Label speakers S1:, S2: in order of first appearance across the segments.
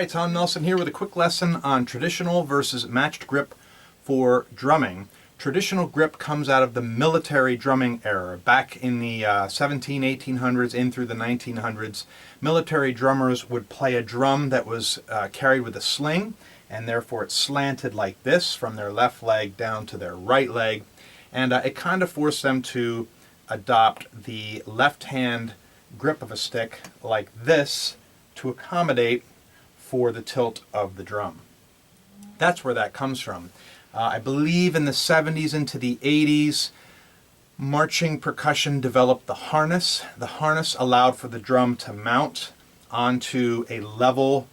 S1: Hi, Tom Nelson here with a quick lesson on traditional versus matched grip for drumming. Traditional grip comes out of the military drumming era. Back in the 1800s in through the 1900s, military drummers would play a drum that was carried with a sling, and therefore it slanted like this from their left leg down to their right leg, and it kind of forced them to adopt the left hand grip of a stick like this to accommodate for the tilt of the drum. That's where that comes from. I believe in the 70s into the 80s, marching percussion developed the harness. The harness allowed for the drum to mount onto a level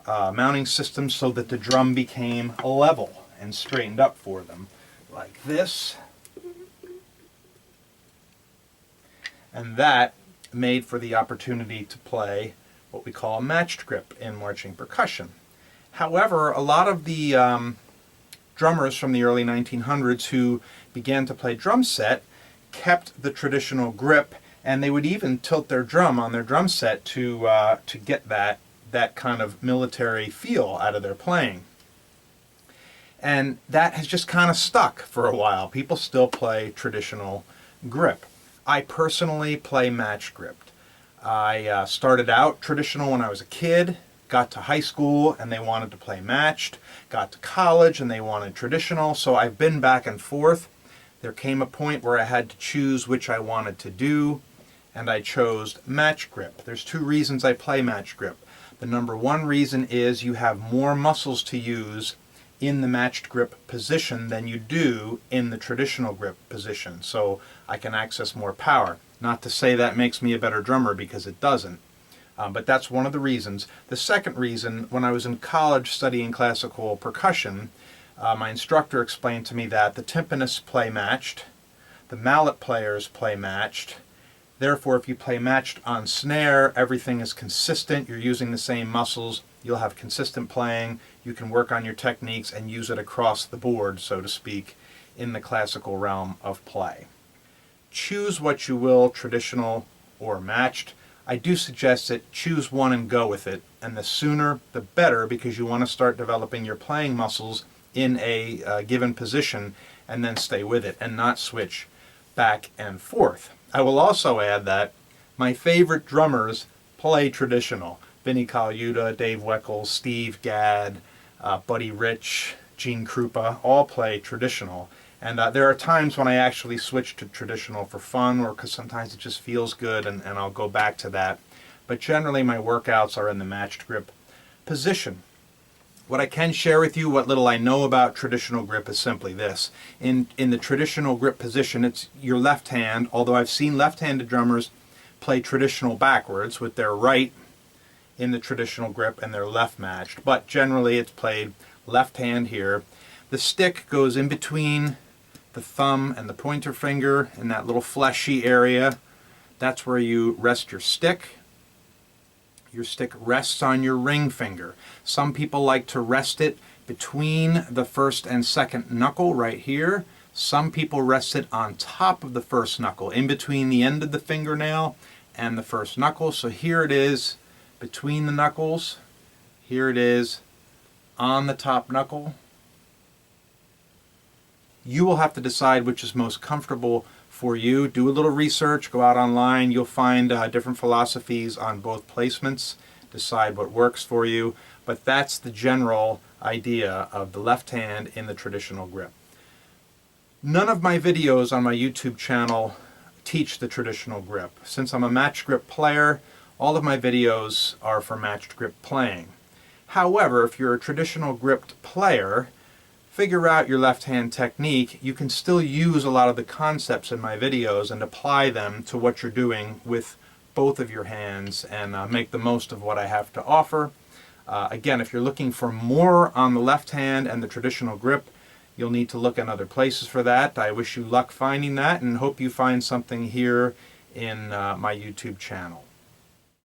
S1: mounting system so that the drum became level and straightened up for them, like this. And that made for the opportunity to play what we call a matched grip in marching percussion. However, a lot of the drummers from the early 1900s who began to play drum set kept the traditional grip, and they would even tilt their drum on their drum set to get that kind of military feel out of their playing. And that has just kind of stuck for a while. People still play traditional grip. I personally play matched grip. I started out traditional when I was a kid, got to high school and they wanted to play matched, got to college and they wanted traditional, so I've been back and forth. There came a point where I had to choose which I wanted to do, and I chose matched grip. There's two reasons I play matched grip. The number one reason is you have more muscles to use in the matched grip position than you do in the traditional grip position, so I can access more power. Not to say that makes me a better drummer, because it doesn't, but that's one of the reasons. The second reason, when I was in college studying classical percussion, my instructor explained to me that the timpanists play matched, the mallet players play matched. Therefore, if you play matched on snare, everything is consistent, you're using the same muscles, you'll have consistent playing, you can work on your techniques and use it across the board, so to speak, in the classical realm of play. Choose what you will, traditional or matched. I do suggest that choose one and go with it, and the sooner the better, because you want to start developing your playing muscles in a given position and then stay with it and not switch back and forth. I will also add that my favorite drummers play traditional. Vinnie Colaiuta, Dave Weckl, Steve Gadd, Buddy Rich, Gene Krupa all play traditional. And there are times when I actually switch to traditional for fun, or because sometimes it just feels good, and I'll go back to that. But generally my workouts are in the matched grip position. What I can share with you, what little I know about traditional grip, is simply this. In the traditional grip position, it's your left hand, although I've seen left-handed drummers play traditional backwards with their right in the traditional grip and their left matched. But generally it's played left hand here. The stick goes in between the thumb and the pointer finger in that little fleshy area. That's where you rest your stick. Your stick rests on your ring finger. Some people like to rest it between the first and second knuckle right here. Some people rest it on top of the first knuckle, in between the end of the fingernail and the first knuckle. So here it is between the knuckles. Here it is on the top knuckle. You will have to decide which is most comfortable for you. Do a little research, go out online, you'll find different philosophies on both placements, decide what works for you, but that's the general idea of the left hand in the traditional grip. None of my videos on my YouTube channel teach the traditional grip. Since I'm a matched grip player, all of my videos are for matched grip playing. However, if you're a traditional gripped player, figure out your left hand technique, you can still use a lot of the concepts in my videos and apply them to what you're doing with both of your hands and make the most of what I have to offer. Again, if you're looking for more on the left hand and the traditional grip, you'll need to look in other places for that. I wish you luck finding that and hope you find something here in my YouTube channel.